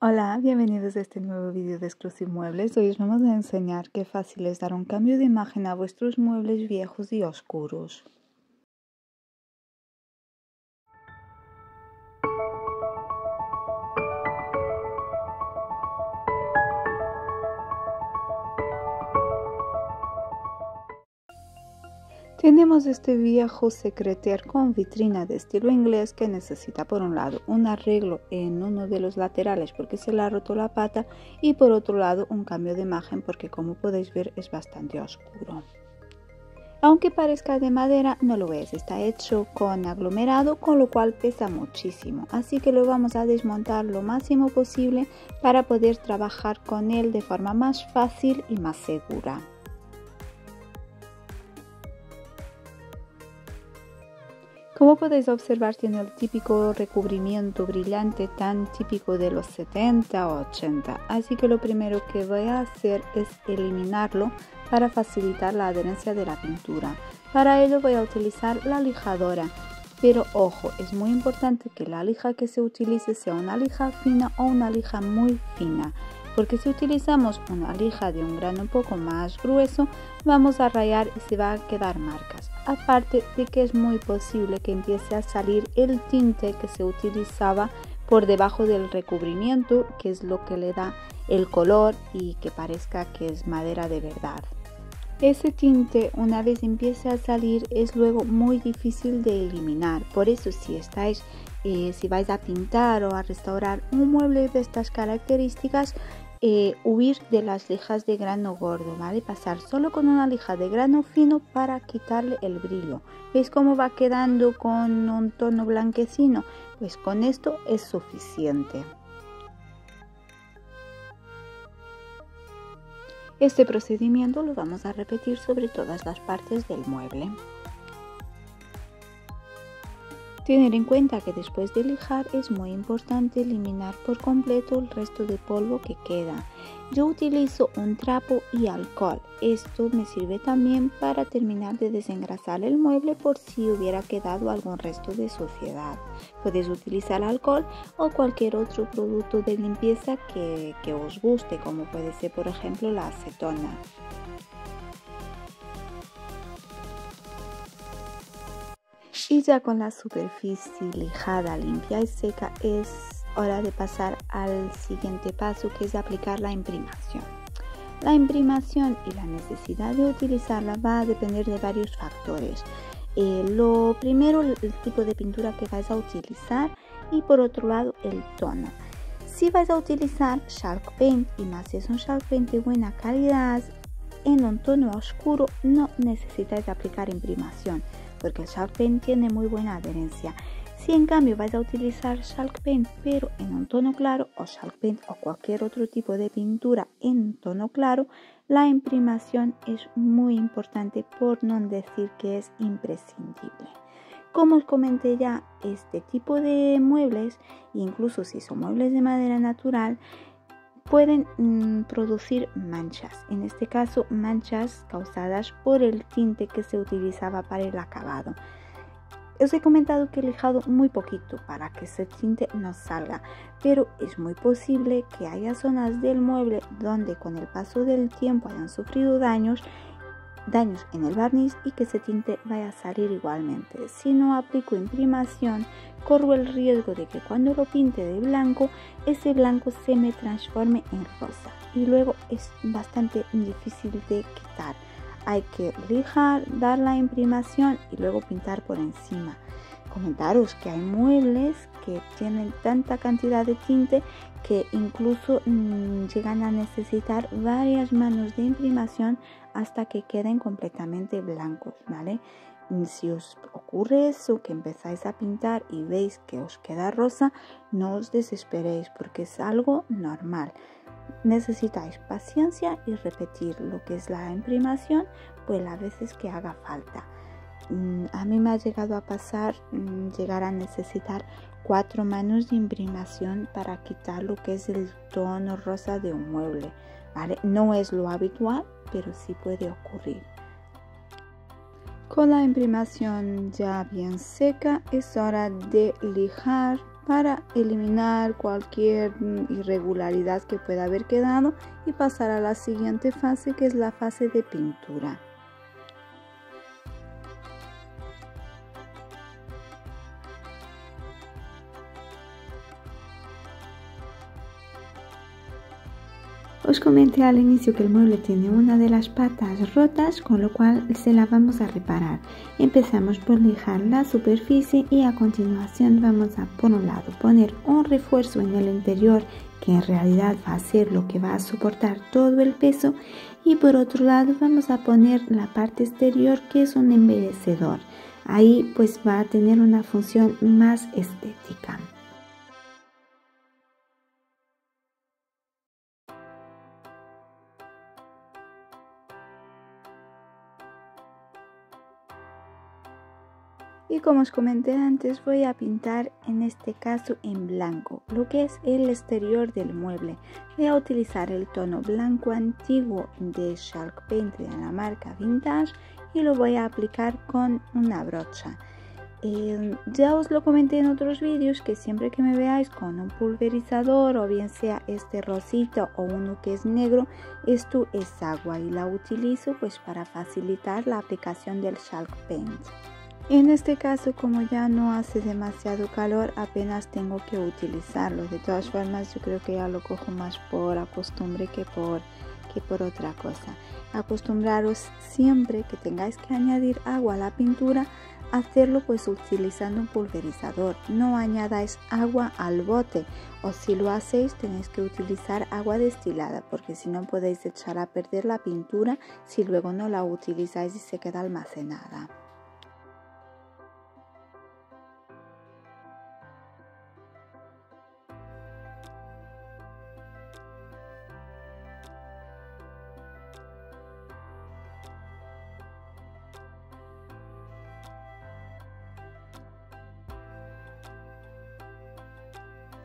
Hola, bienvenidos a este nuevo vídeo de Exclusive Muebles. Hoy os vamos a enseñar qué fácil es dar un cambio de imagen a vuestros muebles viejos y oscuros. Tenemos este viejo secretaire con vitrina de estilo inglés que necesita por un lado un arreglo en uno de los laterales porque se le ha roto la pata y por otro lado un cambio de imagen porque como podéis ver es bastante oscuro. Aunque parezca de madera, no lo es, está hecho con aglomerado, con lo cual pesa muchísimo, así que lo vamos a desmontar lo máximo posible para poder trabajar con él de forma más fácil y más segura. Como podéis observar, tiene el típico recubrimiento brillante tan típico de los 70 o 80, así que lo primero que voy a hacer es eliminarlo para facilitar la adherencia de la pintura. Para ello voy a utilizar la lijadora, pero ojo, es muy importante que la lija que se utilice sea una lija fina o una lija muy fina, porque si utilizamos una lija de un grano un poco más grueso, vamos a rayar y se va a quedar marcas. Aparte de que es muy posible que empiece a salir el tinte que se utilizaba por debajo del recubrimiento, que es lo que le da el color y que parezca que es madera de verdad. Ese tinte, una vez empiece a salir, es luego muy difícil de eliminar. Por eso si vais a pintar o a restaurar un mueble de estas características, huir de las lijas de grano gordo, ¿vale? Pasar solo con una lija de grano fino para quitarle el brillo. ¿Veis cómo va quedando con un tono blanquecino? Pues con esto es suficiente. Este procedimiento lo vamos a repetir sobre todas las partes del mueble. Tener en cuenta que después de lijar es muy importante eliminar por completo el resto de polvo que queda. Yo utilizo un trapo y alcohol. Esto me sirve también para terminar de desengrasar el mueble por si hubiera quedado algún resto de suciedad. Puedes utilizar alcohol o cualquier otro producto de limpieza que os guste, como puede ser por ejemplo la acetona. Y ya con la superficie lijada, limpia y seca, es hora de pasar al siguiente paso, que es aplicar la imprimación. La imprimación y la necesidad de utilizarla va a depender de varios factores. Lo primero, el tipo de pintura que vais a utilizar y por otro lado el tono. Si vais a utilizar Chalk Paint y más si es un Chalk Paint de buena calidad, en un tono oscuro no necesitáis aplicar imprimación, porque el Chalk Paint tiene muy buena adherencia. Si en cambio vais a utilizar Chalk Paint pero en un tono claro, o Chalk Paint o cualquier otro tipo de pintura en tono claro, la imprimación es muy importante, por no decir que es imprescindible. Como os comenté ya, este tipo de muebles, incluso si son muebles de madera natural, pueden producir manchas, en este caso manchas causadas por el tinte que se utilizaba para el acabado. Os he comentado que he lijado muy poquito para que ese tinte no salga, pero es muy posible que haya zonas del mueble donde con el paso del tiempo hayan sufrido daños en el barniz y que ese tinte vaya a salir igualmente. Si no aplico imprimación, corro el riesgo de que cuando lo pinte de blanco, ese blanco se me transforme en rosa y luego es bastante difícil de quitar. Hay que lijar, dar la imprimación y luego pintar por encima. Comentaros que hay muebles que tienen tanta cantidad de tinte que incluso llegan a necesitar varias manos de imprimación hasta que queden completamente blancos, ¿vale? Si os ocurre eso, que empezáis a pintar y veis que os queda rosa, no os desesperéis porque es algo normal. Necesitáis paciencia y repetir lo que es la imprimación pues las veces que haga falta. A mí me ha llegado a pasar llegar a necesitar 4 manos de imprimación para quitar lo que es el tono rosa de un mueble, ¿vale? No es lo habitual, pero sí puede ocurrir. Con la imprimación ya bien seca, es hora de lijar para eliminar cualquier irregularidad que pueda haber quedado y pasar a la siguiente fase, que es la fase de pintura. Os comenté al inicio que el mueble tiene una de las patas rotas, con lo cual se la vamos a reparar. Empezamos por lijar la superficie y a continuación vamos a, por un lado, poner un refuerzo en el interior que en realidad va a ser lo que va a soportar todo el peso, y por otro lado vamos a poner la parte exterior, que es un embellecedor. Ahí pues va a tener una función más estética. Y como os comenté antes, voy a pintar en este caso en blanco lo que es el exterior del mueble. Voy a utilizar el tono blanco antiguo de Chalk Paint de la marca Vintage y lo voy a aplicar con una brocha. Ya os lo comenté en otros vídeos que siempre que me veáis con un pulverizador, o bien sea este rosita o uno que es negro, esto es agua y la utilizo pues para facilitar la aplicación del Chalk Paint. En este caso, como ya no hace demasiado calor, apenas tengo que utilizarlo. De todas formas, yo creo que ya lo cojo más por costumbre que por otra cosa. Acostumbraros siempre que tengáis que añadir agua a la pintura, hacerlo pues utilizando un pulverizador. No añadáis agua al bote, o si lo hacéis tenéis que utilizar agua destilada, porque si no podéis echar a perder la pintura si luego no la utilizáis y se queda almacenada.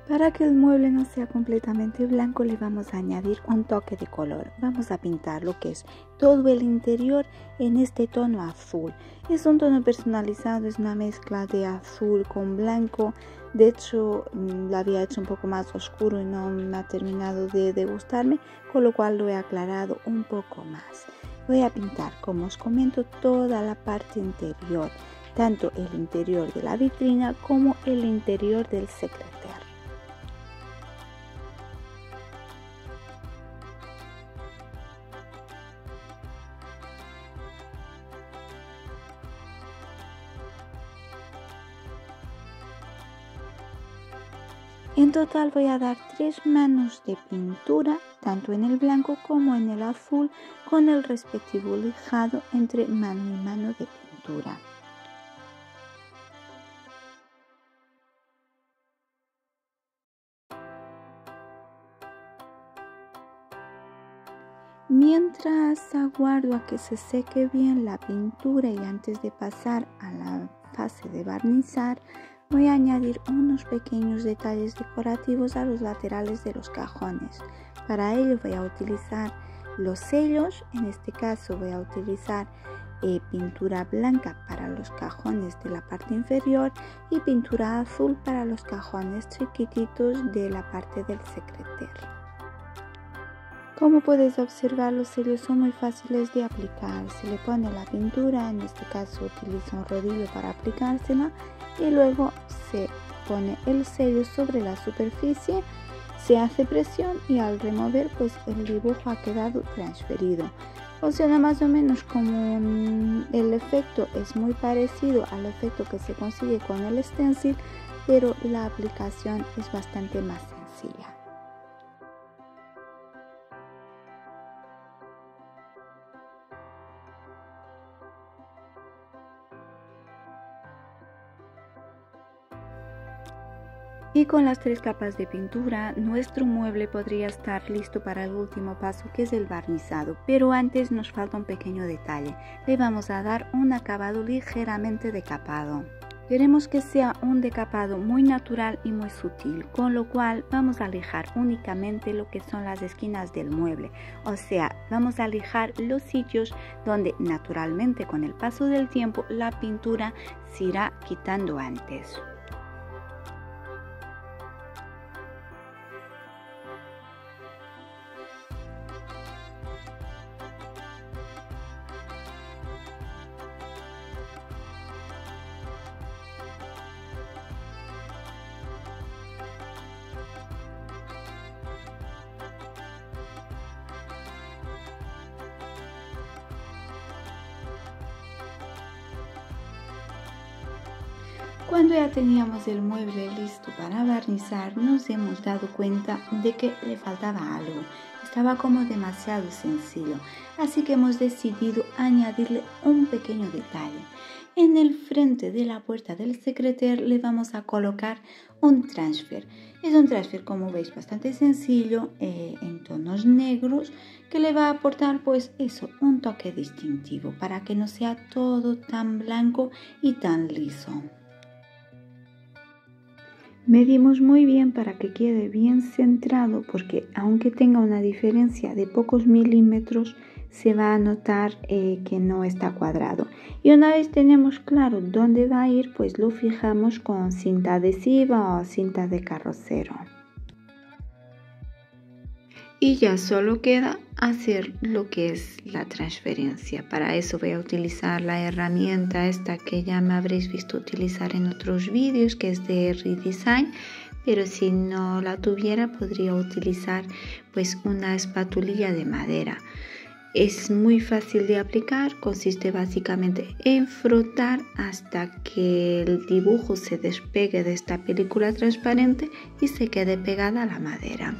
Para que el mueble no sea completamente blanco, le vamos a añadir un toque de color. Vamos a pintar lo que es todo el interior en este tono azul. Es un tono personalizado, es una mezcla de azul con blanco. De hecho, lo había hecho un poco más oscuro y no me ha terminado de gustarme, con lo cual lo he aclarado un poco más. Voy a pintar, como os comento, toda la parte interior, tanto el interior de la vitrina como el interior del secretario. En total voy a dar 3 manos de pintura, tanto en el blanco como en el azul, con el respectivo lijado entre mano y mano de pintura. Mientras aguardo a que se seque bien la pintura y antes de pasar a la fase de barnizar, voy a añadir unos pequeños detalles decorativos a los laterales de los cajones. Para ello voy a utilizar los sellos. En este caso voy a utilizar pintura blanca para los cajones de la parte inferior y pintura azul para los cajones chiquititos de la parte del secretario. Como podéis observar, los sellos son muy fáciles de aplicar. Se le pone la pintura, en este caso utilizo un rodillo para aplicársela, y luego se pone el sello sobre la superficie, se hace presión y al remover pues el dibujo ha quedado transferido. Funciona más o menos como el efecto es muy parecido al efecto que se consigue con el stencil, pero la aplicación es bastante más sencilla. Y con las 3 capas de pintura, nuestro mueble podría estar listo para el último paso, que es el barnizado. Pero antes nos falta un pequeño detalle. Le vamos a dar un acabado ligeramente decapado. Queremos que sea un decapado muy natural y muy sutil, con lo cual vamos a lijar únicamente lo que son las esquinas del mueble. O sea, vamos a lijar los sitios donde naturalmente con el paso del tiempo la pintura se irá quitando antes. Cuando ya teníamos el mueble listo para barnizar, nos hemos dado cuenta de que le faltaba algo. Estaba como demasiado sencillo, así que hemos decidido añadirle un pequeño detalle. En el frente de la puerta del secreter le vamos a colocar un transfer. Es un transfer, como veis, bastante sencillo, en tonos negros, que le va a aportar pues eso, un toque distintivo para que no sea todo tan blanco y tan liso. Medimos muy bien para que quede bien centrado, porque aunque tenga una diferencia de pocos milímetros, se va a notar que no está cuadrado. Y una vez tenemos claro dónde va a ir, pues lo fijamos con cinta adhesiva o cinta de carrocero. Y ya solo queda hacer lo que es la transferencia. Para eso voy a utilizar la herramienta esta que ya me habréis visto utilizar en otros vídeos, que es de Redesign, pero si no la tuviera podría utilizar pues una espatulilla de madera. Es muy fácil de aplicar, consiste básicamente en frotar hasta que el dibujo se despegue de esta película transparente y se quede pegada a la madera.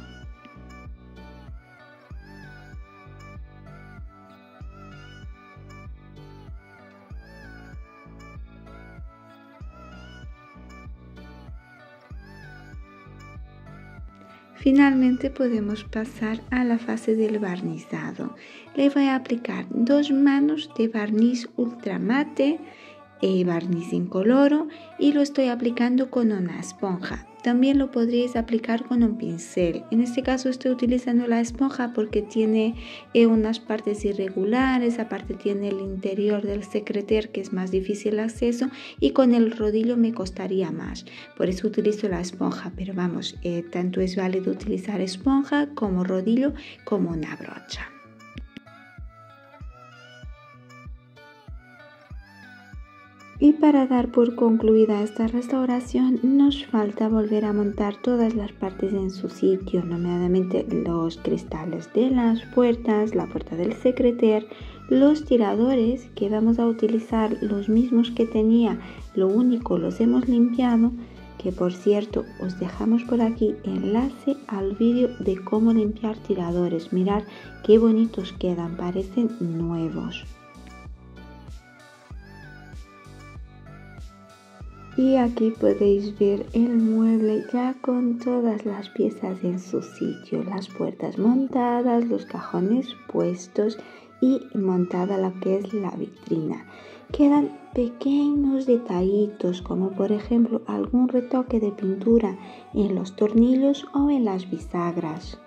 Finalmente podemos pasar a la fase del barnizado. Le voy a aplicar 2 manos de barniz ultra mate, barniz incoloro, y lo estoy aplicando con una esponja. También lo podríais aplicar con un pincel. En este caso estoy utilizando la esponja porque tiene unas partes irregulares, aparte tiene el interior del secreter que es más difícil acceso, y con el rodillo me costaría más. Por eso utilizo la esponja, pero vamos, tanto es válido utilizar esponja como rodillo como una brocha. Y para dar por concluida esta restauración nos falta volver a montar todas las partes en su sitio, nominadamente los cristales de las puertas, la puerta del secreter, los tiradores, que vamos a utilizar los mismos que tenía, lo único los hemos limpiado, que por cierto os dejamos por aquí enlace al vídeo de cómo limpiar tiradores. Mirad qué bonitos quedan, parecen nuevos. Y aquí podéis ver el mueble ya con todas las piezas en su sitio, las puertas montadas, los cajones puestos y montada lo que es la vitrina. Quedan pequeños detallitos, como por ejemplo algún retoque de pintura en los tornillos o en las bisagras.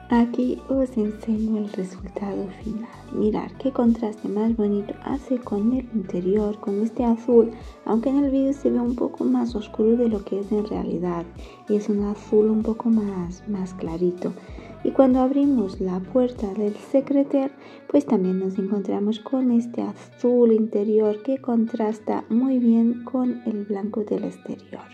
Aquí os enseño el resultado final. Mirad qué contraste más bonito hace con el interior, con este azul, aunque en el vídeo se ve un poco más oscuro de lo que es en realidad. Es un azul un poco más clarito. Y cuando abrimos la puerta del secreter, pues también nos encontramos con este azul interior que contrasta muy bien con el blanco del exterior.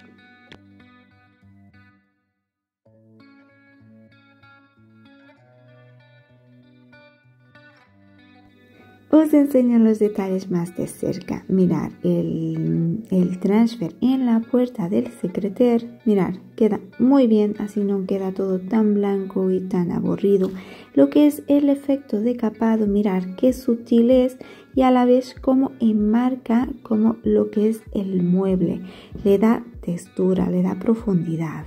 Os enseño los detalles más de cerca. Mirad el transfer en la puerta del secreter. Mirad, queda muy bien, así no queda todo tan blanco y tan aburrido. Lo que es el efecto de capado, mirad qué sutil es, y a la vez como enmarca como lo que es el mueble. Le da textura, le da profundidad.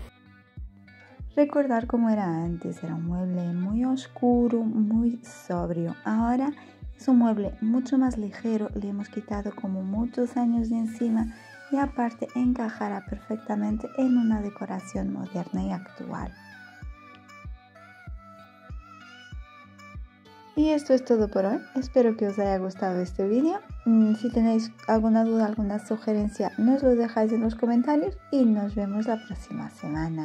Recordar cómo era antes, era un mueble muy oscuro, muy sobrio. Ahora es un mueble mucho más ligero, le hemos quitado como muchos años de encima y aparte encajará perfectamente en una decoración moderna y actual. Y esto es todo por hoy, espero que os haya gustado este vídeo. Si tenéis alguna duda, alguna sugerencia, nos lo dejáis en los comentarios y nos vemos la próxima semana.